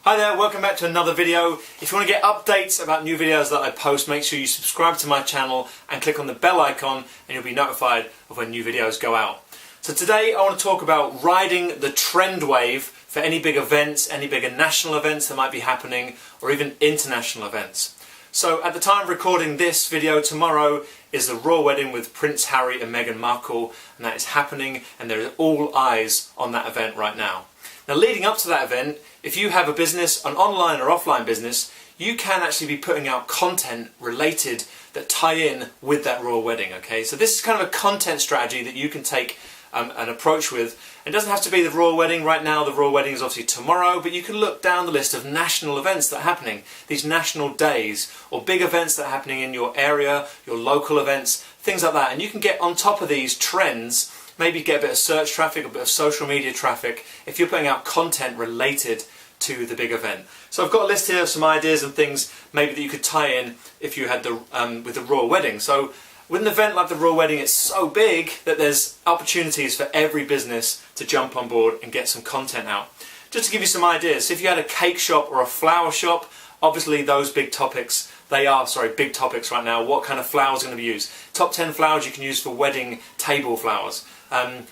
Hi there, welcome back to another video. If you want to get updates about new videos that I post, make sure you subscribe to my channel and click on the bell icon and you'll be notified of when new videos go out. So today I want to talk about riding the trend wave for any big events, any bigger national events that might be happening, or even international events. So at the time of recording this video, tomorrow is the royal wedding with Prince Harry and Meghan Markle, and that is happening and there is all eyes on that event right now. Now leading up to that event, if you have a business, an online or offline business, you can actually be putting out content related that tie in with that royal wedding, okay? So this is kind of a content strategy that you can take an approach with. It doesn't have to be the royal wedding. Right now the royal wedding is obviously tomorrow, but you can look down the list of national events that are happening, these national days, or big events that are happening in your area, your local events, things like that, and you can get on top of these trends. Maybe get a bit of search traffic, a bit of social media traffic, if you're putting out content related to the big event. So I've got a list here of some ideas and things maybe that you could tie in if you had the with the royal wedding. So with an event like the royal wedding, it's so big that there's opportunities for every business to jump on board and get some content out. Just to give you some ideas, so if you had a cake shop or a flower shop, obviously those big topics, big topics right now. What kind of flowers are going to be used? Top 10 flowers you can use for wedding table flowers.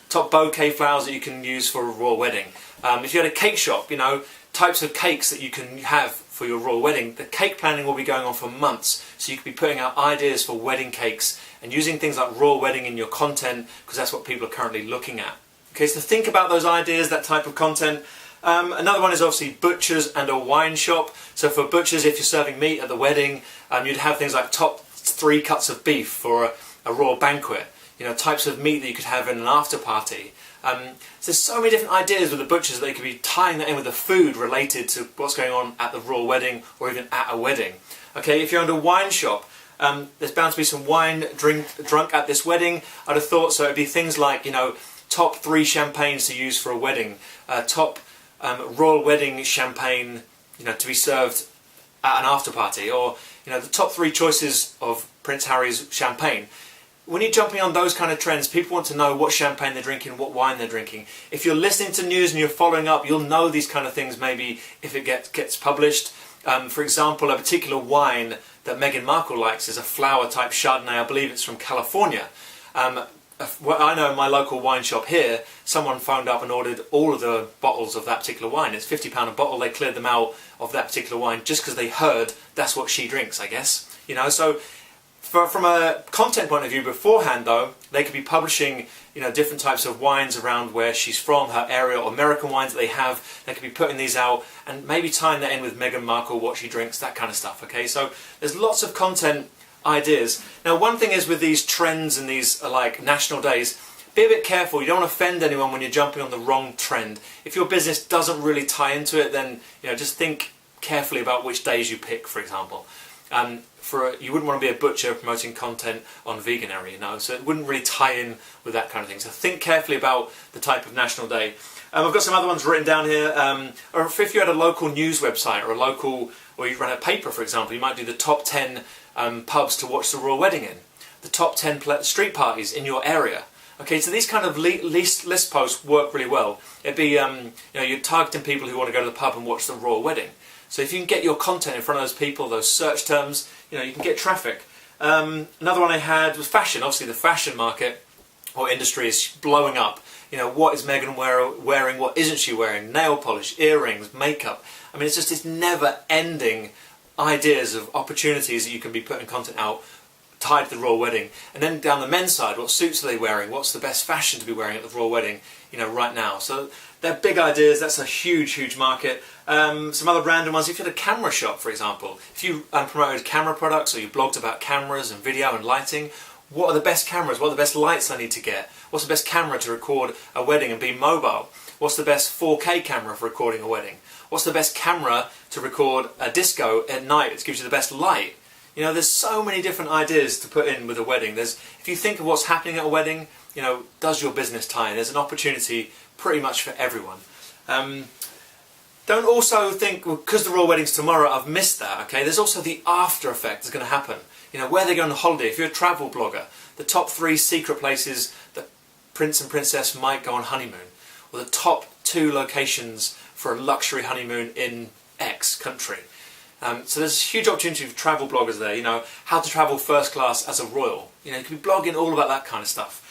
Top bouquet flowers that you can use for a royal wedding. If you had a cake shop, you know, types of cakes that you can have for your royal wedding. The cake planning will be going on for months, so you could be putting out ideas for wedding cakes and using things like royal wedding in your content, because that's what people are currently looking at. Okay, so think about those ideas, that type of content. Another one is obviously butchers and a wine shop. So for butchers, if you're serving meat at the wedding, you'd have things like top 3 cuts of beef for a royal banquet. You know, types of meat that you could have in an after party. So there's so many different ideas with the butchers that they could be tying that in with the food related to what's going on at the royal wedding or even at a wedding. Okay, if you're under a wine shop, there's bound to be some wine drunk at this wedding. I'd have thought so. It'd be things like, you know, top 3 champagnes to use for a wedding, top royal wedding champagne, you know, to be served at an after party, or you know, the top 3 choices of Prince Harry's champagne. When you're jumping on those kind of trends, people want to know what champagne they're drinking, what wine they're drinking. If you're listening to news and you're following up, you'll know these kind of things maybe if it gets published. For example, a particular wine that Meghan Markle likes is a flower type Chardonnay. I believe it's from California. Well, I know in my local wine shop here, someone phoned up and ordered all of the bottles of that particular wine. It's £50 a bottle. They cleared them out of that particular wine just because they heard that's what she drinks, I guess. You know, so from a content point of view beforehand though, they could be publishing, you know, different types of wines around where she's from, her area, or American wines that they have. They could be putting these out and maybe tying that in with Meghan Markle, what she drinks, that kind of stuff, okay? So there's lots of content ideas. Now one thing is with these trends and these like national days, be a bit careful. You don't want to offend anyone when you're jumping on the wrong trend. If your business doesn't really tie into it, then you know, just think carefully about which days you pick, for example. You wouldn't want to be a butcher promoting content on veganary, you know, so it wouldn't really tie in with that kind of thing. So think carefully about the type of national day. I've got some other ones written down here. Or if you had a local news website or you ran a paper, for example, you might do the top 10 pubs to watch the royal wedding in, the top 10 street parties in your area. Okay, so these kind of list posts work really well. It'd be, you know, you're targeting people who want to go to the pub and watch the royal wedding. So if you can get your content in front of those people, those search terms, you know, you can get traffic. Another one I had was fashion. Obviously the fashion market or industry is blowing up. You know, what is Meghan wearing, what isn't she wearing? Nail polish, earrings, makeup. I mean, it's just this never-ending ideas of opportunities that you can be putting content out tied to the royal wedding. And then down the men's side, what suits are they wearing? What's the best fashion to be wearing at the royal wedding, you know, right now? So they're big ideas. That's a huge, huge market. Some other random ones. If you had a camera shop, for example, if you promoted camera products or you blogged about cameras and video and lighting, what are the best cameras? What are the best lights I need to get? What's the best camera to record a wedding and be mobile? What's the best 4K camera for recording a wedding? What's the best camera to record a disco at night that gives you the best light? You know, there's so many different ideas to put in with a wedding. If you think of what's happening at a wedding, you know, does your business tie in? There's an opportunity pretty much for everyone. Don't also think, well, because the royal wedding's tomorrow, I've missed that, okay? There's also the after effect that's going to happen. You know, where they go on holiday. If you're a travel blogger, the top 3 secret places that Prince and Princess might go on honeymoon, or the top 2 locations for a luxury honeymoon in X country. So there's a huge opportunity for travel bloggers there, you know, how to travel first class as a royal. You know, you could be blogging all about that kind of stuff.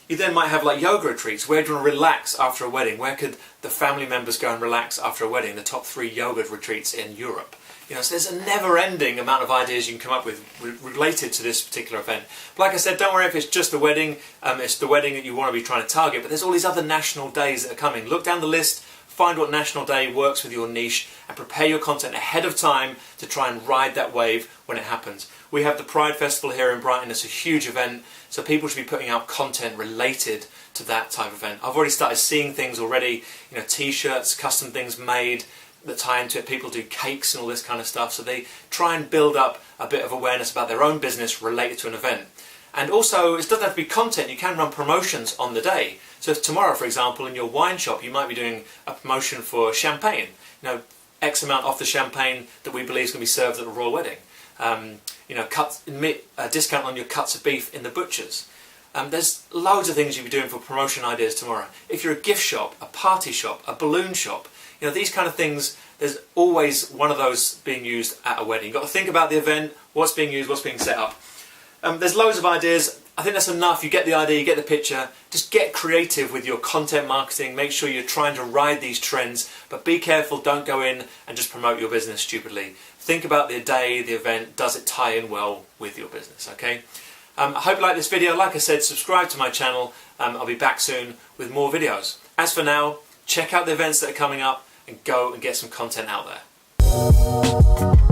You then might have like yoga retreats. Where do you want to relax after a wedding? Where could the family members go and relax after a wedding? The top 3 yoga retreats in Europe. You know, so there's a never-ending amount of ideas you can come up with related to this particular event. But like I said, don't worry if it's just the wedding. It's the wedding that you want to be trying to target. But there's all these other national days that are coming. Look down the list, find what national day works with your niche, and prepare your content ahead of time to try and ride that wave when it happens. We have the Pride Festival here in Brighton. It's a huge event, so people should be putting out content related to that type of event. I've already started seeing things already, you know, t-shirts, custom things made that tie into it. People do cakes and all this kind of stuff, so they try and build up a bit of awareness about their own business related to an event. And also, it doesn't have to be content, you can run promotions on the day. So if tomorrow, for example, in your wine shop, you might be doing a promotion for champagne. You know, X amount off the champagne that we believe is going to be served at a royal wedding. You know, a discount on your cuts of beef in the butchers. There's loads of things you'll be doing for promotion ideas tomorrow. If you're a gift shop, a party shop, a balloon shop, you know, these kind of things, there's always one of those being used at a wedding. You've got to think about the event, what's being used, what's being set up. There's loads of ideas. I think that's enough. You get the idea, you get the picture. Just get creative with your content marketing. Make sure you're trying to ride these trends, but be careful. Don't go in and just promote your business stupidly. Think about the day, the event. Does it tie in well with your business? Okay. I hope you like this video. Like I said, subscribe to my channel. I'll be back soon with more videos. As for now, check out the events that are coming up and go and get some content out there.